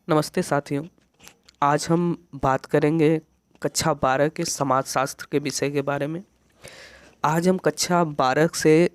नमस्ते साथियों। आज हम बात करेंगे कक्षा 12 के समाजशास्त्र के विषय के बारे में। आज हम कक्षा 12 से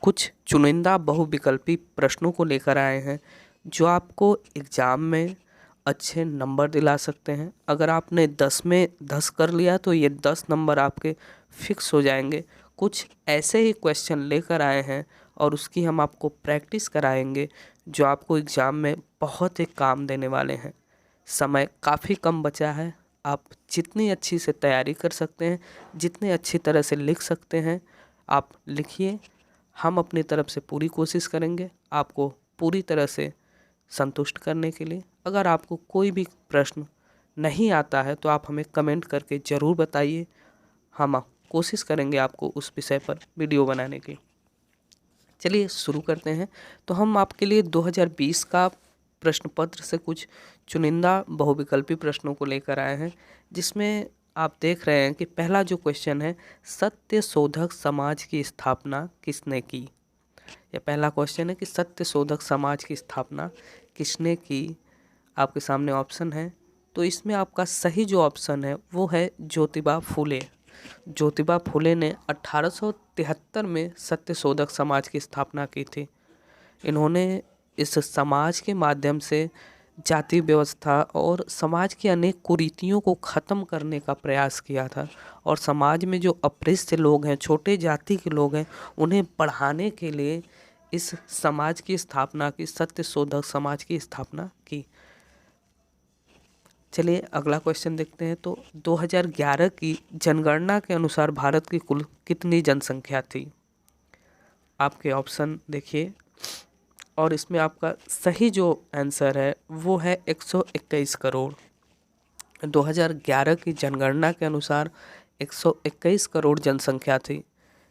कुछ चुनिंदा बहुविकल्पी प्रश्नों को लेकर आए हैं जो आपको एग्ज़ाम में अच्छे नंबर दिला सकते हैं। अगर आपने 10 में 10 कर लिया तो ये 10 नंबर आपके फिक्स हो जाएंगे। कुछ ऐसे ही क्वेश्चन लेकर आए हैं और उसकी हम आपको प्रैक्टिस कराएंगे जो आपको एग्ज़ाम में बहुत ही काम देने वाले हैं। समय काफ़ी कम बचा है। आप जितनी अच्छी से तैयारी कर सकते हैं, जितनी अच्छी तरह से लिख सकते हैं, आप लिखिए। हम अपनी तरफ से पूरी कोशिश करेंगे आपको पूरी तरह से संतुष्ट करने के लिए। अगर आपको कोई भी प्रश्न नहीं आता है तो आप हमें कमेंट करके ज़रूर बताइए। हम कोशिश करेंगे आपको उस विषय पर वीडियो बनाने की। चलिए शुरू करते हैं। तो हम आपके लिए 2020 का प्रश्न पत्र से कुछ चुनिंदा बहुविकल्पी प्रश्नों को लेकर आए हैं, जिसमें आप देख रहे हैं कि पहला जो क्वेश्चन है, सत्य शोधक समाज की स्थापना किसने की। यह पहला क्वेश्चन है कि सत्य शोधक समाज की स्थापना किसने की। आपके सामने ऑप्शन है, तो इसमें आपका सही जो ऑप्शन है वो है ज्योतिबा फूले। ज्योतिबा फूले ने 1873 में सत्य शोधक समाज की स्थापना की थी। इन्होंने इस समाज के माध्यम से जाति व्यवस्था और समाज की अनेक कुरीतियों को ख़त्म करने का प्रयास किया था और समाज में जो अपृष्ट लोग हैं, छोटे जाति के लोग हैं, उन्हें बढ़ाने के लिए इस समाज की स्थापना की, सत्य शोधक समाज की स्थापना की। चलिए अगला क्वेश्चन देखते हैं। तो 2011 की जनगणना के अनुसार भारत की कुल कितनी जनसंख्या थी। आपके ऑप्शन देखिए और इसमें आपका सही जो आंसर है वो है 121 करोड़। 2011 की जनगणना के अनुसार 121 करोड़ जनसंख्या थी।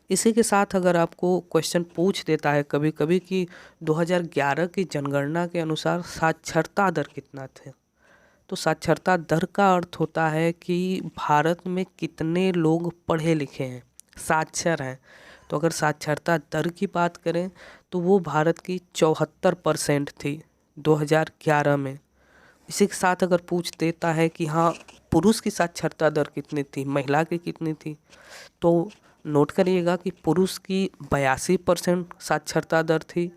इसी के साथ अगर आपको क्वेश्चन पूछ देता है कभी कभी कि 2011 की जनगणना के अनुसार साक्षरता दर कितना थे, तो साक्षरता दर का अर्थ होता है कि भारत में कितने लोग पढ़े लिखे हैं, साक्षर हैं। तो अगर साक्षरता दर की बात करें तो वो भारत की 74% थी 2011 में। इसी के साथ अगर पूछ देता है कि हाँ पुरुष की साक्षरता दर कितनी थी, महिला की कितनी थी, तो नोट करिएगा कि पुरुष की 82% साक्षरता दर थी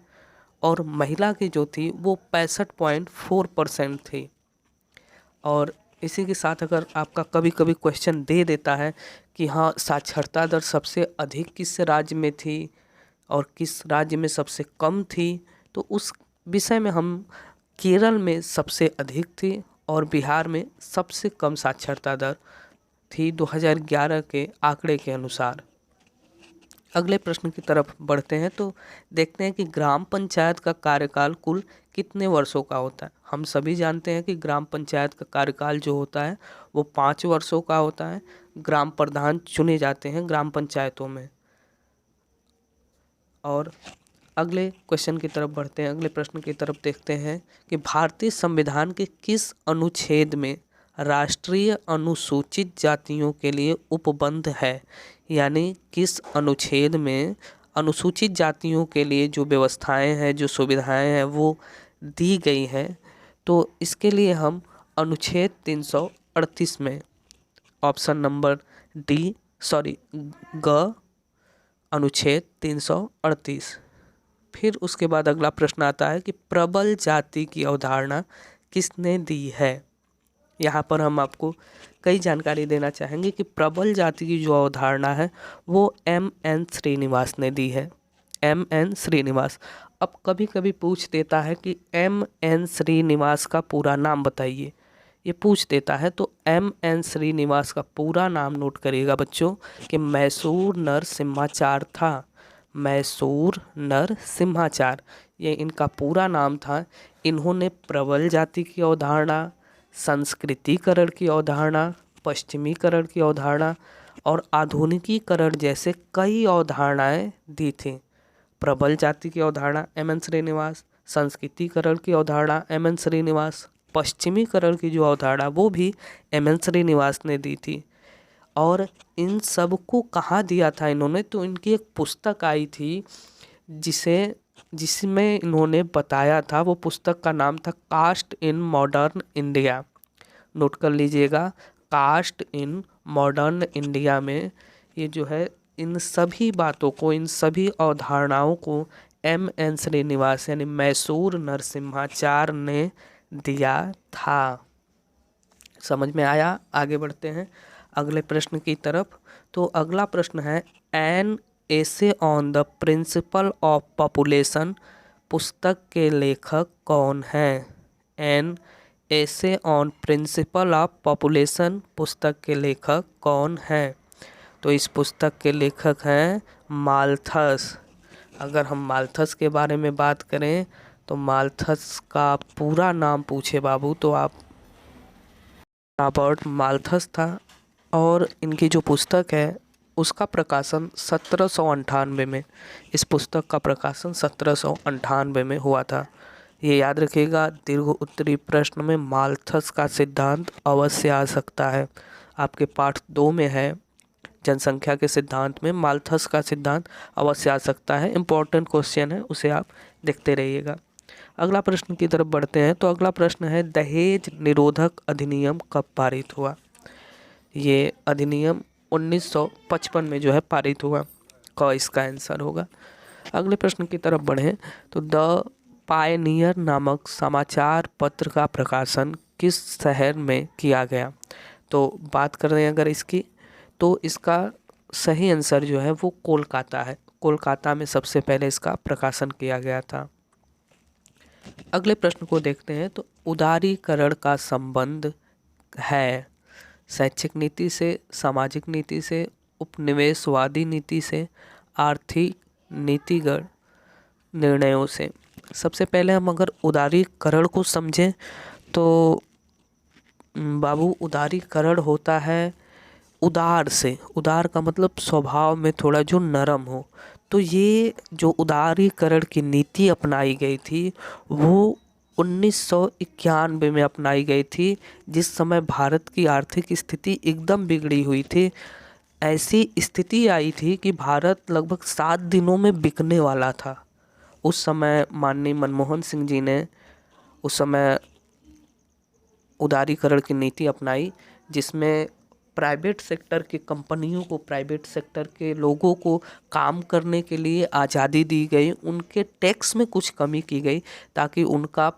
और महिला की जो थी वो 65.4% थी। और इसी के साथ अगर आपका कभी कभी क्वेश्चन दे देता है कि हाँ साक्षरता दर सबसे अधिक किस राज्य में थी और किस राज्य में सबसे कम थी, तो उस विषय में हम केरल में सबसे अधिक थी और बिहार में सबसे कम साक्षरता दर थी 2011 के आंकड़े के अनुसार। अगले प्रश्न की तरफ बढ़ते हैं तो देखते हैं कि ग्राम पंचायत का कार्यकाल कुल कितने वर्षों का होता है। हम सभी जानते हैं कि ग्राम पंचायत का कार्यकाल जो होता है वो 5 वर्षों का होता है। ग्राम प्रधान चुने जाते हैं ग्राम पंचायतों में। और अगले क्वेश्चन की तरफ बढ़ते हैं, अगले प्रश्न की तरफ देखते हैं कि भारतीय संविधान के किस अनुच्छेद में राष्ट्रीय अनुसूचित जातियों के लिए उपबंध है, यानी किस अनुच्छेद में अनुसूचित जातियों के लिए जो व्यवस्थाएं हैं, जो सुविधाएं हैं वो दी गई हैं। तो इसके लिए हम अनुच्छेद 338 में ऑप्शन नंबर डी ग अनुच्छेद 338। फिर उसके बाद अगला प्रश्न आता है कि प्रबल जाति की अवधारणा किसने दी है। यहाँ पर हम आपको कई जानकारी देना चाहेंगे कि प्रबल जाति की जो अवधारणा है वो M.N. श्रीनिवास ने दी है। M.N. श्रीनिवास। अब कभी कभी पूछ देता है कि M.N. श्रीनिवास का पूरा नाम बताइए, ये पूछ देता है। तो M.N. श्रीनिवास का पूरा नाम नोट करिएगा बच्चों कि मैसूर नरसिम्हाचार था। मैसूर नरसिम्हाचार ये इनका पूरा नाम था। इन्होंने प्रबल जाति की अवधारणा, संस्कृतिकरण की अवधारणा, पश्चिमीकरण की अवधारणा और आधुनिकीकरण जैसे कई अवधारणाएं दी थी। प्रबल जाति की अवधारणा M.N. श्रीनिवास, संस्कृतिकरण की अवधारणा M.N. श्रीनिवास, पश्चिमीकरण की जो अवधारणा वो भी M.N. श्रीनिवास ने दी थी। और इन सब को कहाँ दिया था इन्होंने, तो इनकी एक पुस्तक आई थी जिसे जिसमें इन्होंने बताया था, वो पुस्तक का नाम था caste in modern India. Note कर लीजिएगा, कास्ट इन मॉडर्न इंडिया में ये जो है इन सभी बातों को, इन सभी अवधारणाओं को M.N. श्रीनिवास यानी मैसूर नरसिम्हाचार्य ने दिया था। समझ में आया? आगे बढ़ते हैं अगले प्रश्न की तरफ। तो अगला प्रश्न है an essay on the principle of population पुस्तक के लेखक कौन हैं? An essay on principle of population पुस्तक के लेखक कौन हैं? तो इस पुस्तक के लेखक हैं माल्थस। अगर हम माल्थस के बारे में बात करें तो माल्थस का पूरा नाम पूछे बाबू तो आप रॉबर्ट माल्थस था, और इनकी जो पुस्तक है उसका प्रकाशन 1798 में, इस पुस्तक का प्रकाशन 1798 में हुआ था। ये याद रखिएगा, दीर्घ उत्तरी प्रश्न में माल्थस का सिद्धांत अवश्य आ सकता है। आपके पाठ 2 में है जनसंख्या के सिद्धांत में माल्थस का सिद्धांत अवश्य आ सकता है। इम्पोर्टेंट क्वेश्चन है, उसे आप देखते रहिएगा। अगला प्रश्न की तरफ बढ़ते हैं। तो अगला प्रश्न है दहेज निरोधक अधिनियम कब पारित हुआ? ये अधिनियम 1955 में जो है पारित हुआ। क इसका आंसर होगा। अगले प्रश्न की तरफ बढ़ें तो द पायनियर नामक समाचार पत्र का प्रकाशन किस शहर में किया गया? तो बात कर रहे हैं अगर इसकी, तो इसका सही आंसर जो है वो कोलकाता है। कोलकाता में सबसे पहले इसका प्रकाशन किया गया था। अगले प्रश्न को देखते हैं। तो उदारीकरण का संबंध है शैक्षिक नीति से, सामाजिक नीति से, उपनिवेशवादी नीति से, आर्थिक नीतिगत निर्णयों से। सबसे पहले हम अगर उदारीकरण को समझें तो बाबू उदारीकरण होता है उदार से। उदार का मतलब स्वभाव में थोड़ा जो नरम हो। तो ये जो उदारीकरण की नीति अपनाई गई थी वो 1991 में अपनाई गई थी, जिस समय भारत की आर्थिक स्थिति एकदम बिगड़ी हुई थी। ऐसी स्थिति आई थी कि भारत लगभग 7 दिनों में बिकने वाला था। उस समय माननीय मनमोहन सिंह जी ने उस समय उदारीकरण की नीति अपनाई, जिसमें प्राइवेट सेक्टर की कंपनियों को, प्राइवेट सेक्टर के लोगों को काम करने के लिए आज़ादी दी गई। उनके टैक्स में कुछ कमी की गई ताकि उनका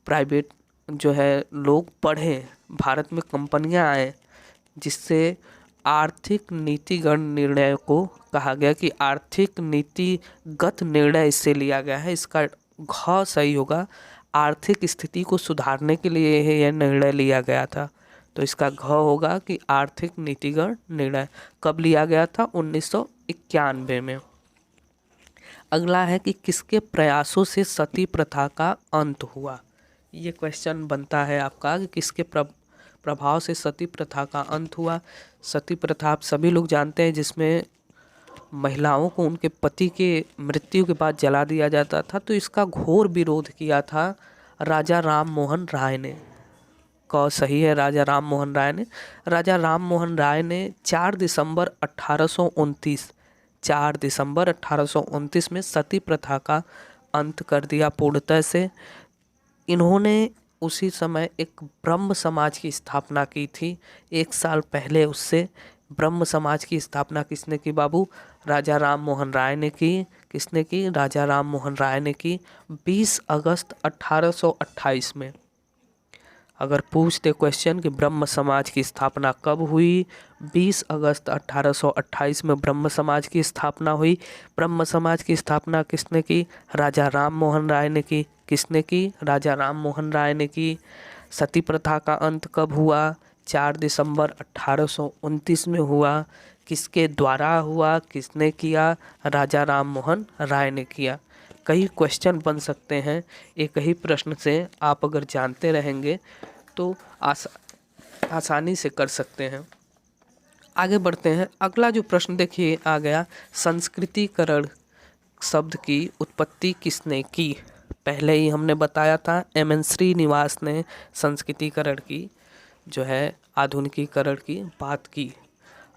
प्राइवेट जो है लोग पढ़ें, भारत में कंपनियां आए, जिससे आर्थिक नीतिगत निर्णय को कहा गया कि आर्थिक नीतिगत निर्णय इससे लिया गया है। इसका घ सही होगा, आर्थिक स्थिति को सुधारने के लिए यह निर्णय लिया गया था। तो इसका घ होगा कि आर्थिक नीतिगत निर्णय कब लिया गया था? 1991 में। अगला है कि किसके प्रयासों से सती प्रथा का अंत हुआ? ये क्वेश्चन बनता है आपका कि किसके प्रभाव से सती प्रथा का अंत हुआ। सती प्रथा आप सभी लोग जानते हैं, जिसमें महिलाओं को उनके पति के मृत्यु के बाद जला दिया जाता था। तो इसका घोर विरोध किया था राजा राम मोहन राय ने। क सही है, राजा राम मोहन राय ने। राजा राम मोहन राय ने 4 दिसंबर 1829 में सती प्रथा का अंत कर दिया पूर्णतः से। इन्होंने उसी समय एक ब्रह्म समाज की स्थापना की थी। 1 साल पहले उससे ब्रह्म समाज की स्थापना किसने की बाबू? राजा राम मोहन राय ने की। किसने की? राजा राम मोहन राय ने की 20 अगस्त 1828 में। अगर पूछते क्वेश्चन कि ब्रह्म समाज की स्थापना कब हुई? 20 अगस्त 1828 में ब्रह्म समाज की स्थापना हुई। ब्रह्म समाज की स्थापना किसने की? राजा राम मोहन राय ने की। किसने की? राजा राम मोहन राय ने की। सती प्रथा का अंत कब हुआ? 4 दिसंबर 1829 में हुआ। किसके द्वारा हुआ? किसने किया? राजा राम मोहन राय ने किया। कई क्वेश्चन बन सकते हैं एक ही प्रश्न से, आप अगर जानते रहेंगे तो आसानी से कर सकते हैं। आगे बढ़ते हैं। अगला जो प्रश्न देखिए आ गया, संस्कृतिकरण शब्द की उत्पत्ति किसने की? पहले ही हमने बताया था, M.N. श्रीनिवास ने संस्कृतिकरण की जो है आधुनिकीकरण की बात की।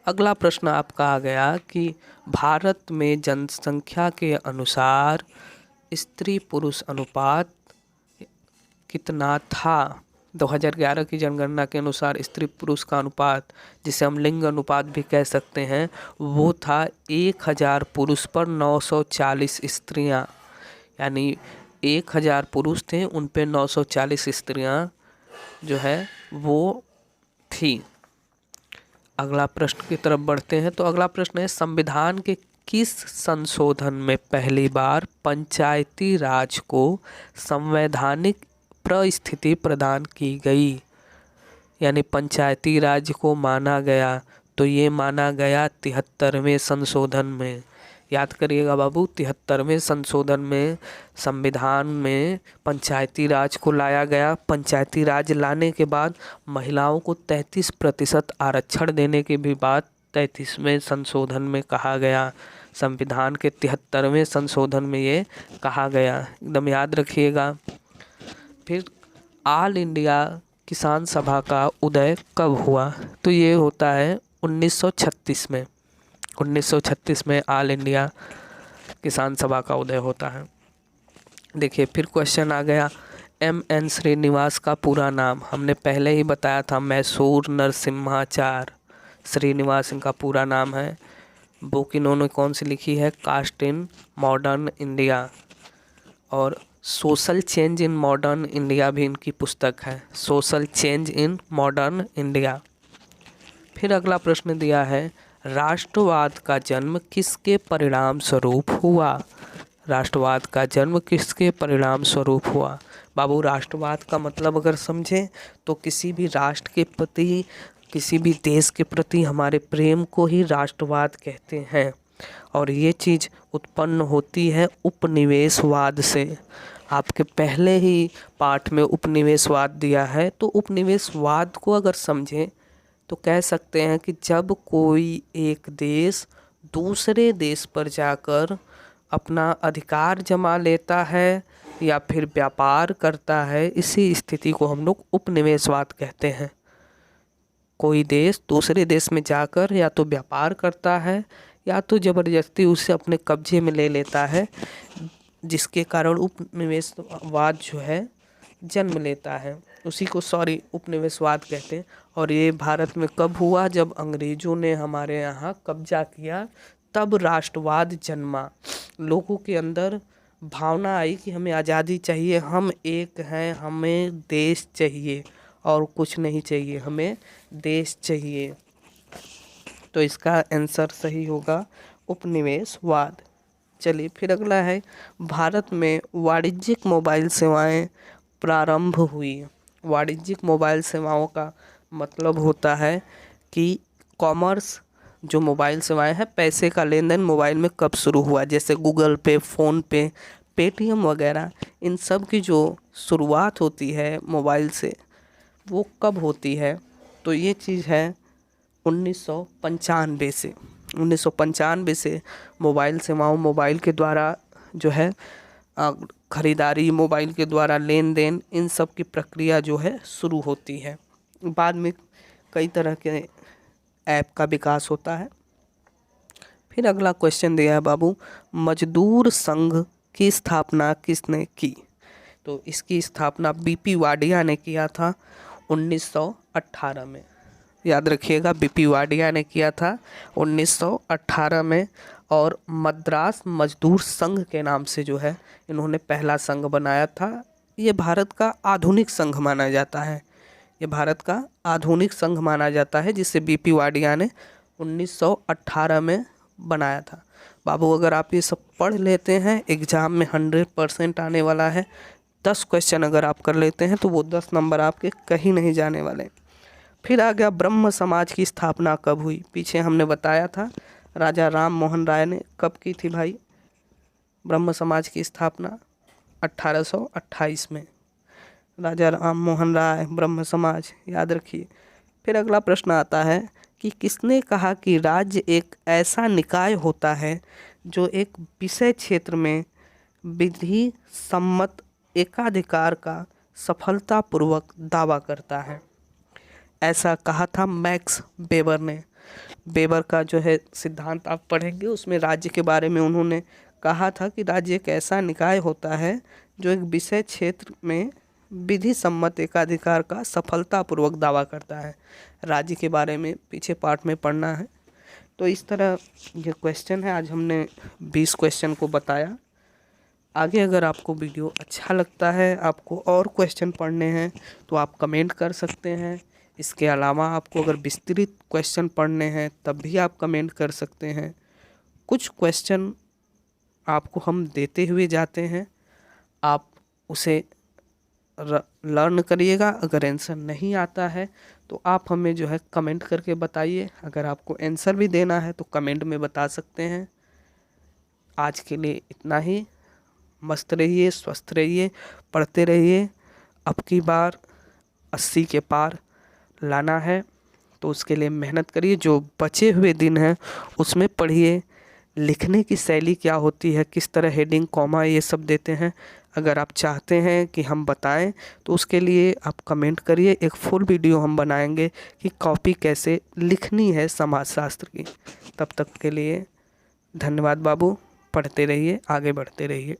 अगला प्रश्न आपका आ गया कि भारत में जनसंख्या के अनुसार स्त्री पुरुष अनुपात कितना था? 2011 की जनगणना के अनुसार स्त्री पुरुष का अनुपात, जिसे हम लिंग अनुपात भी कह सकते हैं, वो था 1000 पुरुष पर 940 स्त्रियां। यानी 1000 पुरुष थे, उन पे 940 स्त्रियां जो है वो थी। अगला प्रश्न की तरफ बढ़ते हैं। तो अगला प्रश्न है, संविधान के किस संशोधन में पहली बार पंचायती राज को संवैधानिक परिस्थिति प्रदान की गई? यानी पंचायती राज को माना गया, तो ये माना गया 73वें संशोधन में। याद करिएगा बाबू, 73वें संशोधन में संविधान में पंचायती राज को लाया गया। पंचायती राज लाने के बाद महिलाओं को 33% आरक्षण देने की भी बात 33वें संशोधन में कहा गया। संविधान के 73वें संशोधन में ये कहा गया, एकदम याद रखिएगा। फिर ऑल इंडिया किसान सभा का उदय कब हुआ? तो ये होता है 1936 में। 1936 में ऑल इंडिया किसान सभा का उदय होता है। देखिए फिर क्वेश्चन आ गया, M.N. श्रीनिवास का पूरा नाम हमने पहले ही बताया था, मैसूर नरसिम्हाचार्य श्रीनिवास इनका पूरा नाम है। बुक इन्होंने कौन सी लिखी है? Caste in modern India. और social change in modern India भी इनकी पुस्तक है, social change in modern India. फिर अगला प्रश्न दिया है, राष्ट्रवाद का जन्म किसके परिणाम स्वरूप हुआ? राष्ट्रवाद का जन्म किसके परिणाम स्वरूप हुआ? बाबू, राष्ट्रवाद का मतलब अगर समझें तो किसी भी राष्ट्र के प्रति, किसी भी देश के प्रति हमारे प्रेम को ही राष्ट्रवाद कहते हैं। और ये चीज़ उत्पन्न होती है उपनिवेशवाद से। आपके पहले ही पाठ में उपनिवेशवाद दिया है। तो उपनिवेशवाद को अगर समझें तो कह सकते हैं कि जब कोई एक देश दूसरे देश पर जाकर अपना अधिकार जमा लेता है या फिर व्यापार करता है, इसी स्थिति को हम लोग उपनिवेशवाद कहते हैं। कोई देश दूसरे देश में जाकर या तो व्यापार करता है या तो ज़बरदस्ती उसे अपने कब्जे में ले लेता है, जिसके कारण उपनिवेशवाद जो है जन्म लेता है। उसी को उपनिवेशवाद कहते हैं। और ये भारत में कब हुआ? जब अंग्रेज़ों ने हमारे यहाँ कब्जा किया, तब राष्ट्रवाद जन्मा। लोगों के अंदर भावना आई कि हमें आज़ादी चाहिए, हम एक हैं, हमें देश चाहिए और कुछ नहीं चाहिए, हमें देश चाहिए। तो इसका आंसर सही होगा उपनिवेशवाद। चलिए फिर अगला है, भारत में वाणिज्यिक मोबाइल सेवाएं प्रारंभ हुई। वाणिज्यिक मोबाइल सेवाओं का मतलब होता है कि कॉमर्स, जो मोबाइल सेवाएं हैं, पैसे का लेन देन मोबाइल में कब शुरू हुआ? जैसे गूगल पे, फ़ोन पे, पेटीएम वगैरह, इन सब की जो शुरुआत होती है मोबाइल से, वो कब होती है? तो ये चीज़ है 1995 से। 1995 से मोबाइल सेवाओं, मोबाइल के द्वारा जो है खरीदारी, मोबाइल के द्वारा लेन देन, इन सब की प्रक्रिया जो है शुरू होती है। बाद में कई तरह के ऐप का विकास होता है। फिर अगला क्वेश्चन दिया है बाबू, मजदूर संघ की स्थापना किसने की? तो इसकी स्थापना बीपी वाडिया ने किया था 1918 में। याद रखिएगा, बीपी वाडिया ने किया था 1918 में। और मद्रास मजदूर संघ के नाम से जो है इन्होंने पहला संघ बनाया था। ये भारत का आधुनिक संघ माना जाता है। ये भारत का आधुनिक संघ माना जाता है, जिसे बीपी वाडिया ने 1918 में बनाया था। बाबू, अगर आप ये सब पढ़ लेते हैं, एग्ज़ाम में 100% आने वाला है। 10 क्वेश्चन अगर आप कर लेते हैं तो वो 10 नंबर आपके कहीं नहीं जाने वाले। फिर आ गया, ब्रह्म समाज की स्थापना कब हुई? पीछे हमने बताया था राजा राम मोहन राय ने कब की थी भाई ब्रह्म समाज की स्थापना? 1828 में। राजा राम मोहन राय, ब्रह्म समाज, याद रखिए। फिर अगला प्रश्न आता है कि किसने कहा कि राज्य एक ऐसा निकाय होता है जो एक विषय क्षेत्र में विधि सम्मत एकाधिकार का सफलतापूर्वक दावा करता है? ऐसा कहा था मैक्स वेबर ने। वेबर का जो है सिद्धांत आप पढ़ेंगे, उसमें राज्य के बारे में उन्होंने कहा था कि राज्य एक ऐसा निकाय होता है जो एक विषय क्षेत्र में विधि सम्मत एकाधिकार का सफलतापूर्वक दावा करता है। राज्य के बारे में पीछे पार्ट में पढ़ना है। तो इस तरह ये क्वेश्चन है। आज हमने 20 क्वेश्चन को बताया। आगे अगर आपको वीडियो अच्छा लगता है, आपको और क्वेश्चन पढ़ने हैं तो आप कमेंट कर सकते हैं। इसके अलावा आपको अगर विस्तृत क्वेश्चन पढ़ने हैं तब भी आप कमेंट कर सकते हैं। कुछ क्वेश्चन आपको हम देते हुए जाते हैं, आप उसे लर्न करिएगा। अगर आंसर नहीं आता है तो आप हमें जो है कमेंट करके बताइए। अगर आपको आंसर भी देना है तो कमेंट में बता सकते हैं। आज के लिए इतना ही। मस्त रहिए, स्वस्थ रहिए, पढ़ते रहिए। अब की बार 80 के पार लाना है तो उसके लिए मेहनत करिए। जो बचे हुए दिन हैं उसमें पढ़िए। लिखने की शैली क्या होती है, किस तरह हेडिंग, कॉमा ये सब देते हैं। अगर आप चाहते हैं कि हम बताएं तो उसके लिए आप कमेंट करिए। एक फुल वीडियो हम बनाएंगे कि कॉपी कैसे लिखनी है समाजशास्त्र की। तब तक के लिए धन्यवाद बाबू। पढ़ते रहिए, आगे बढ़ते रहिए।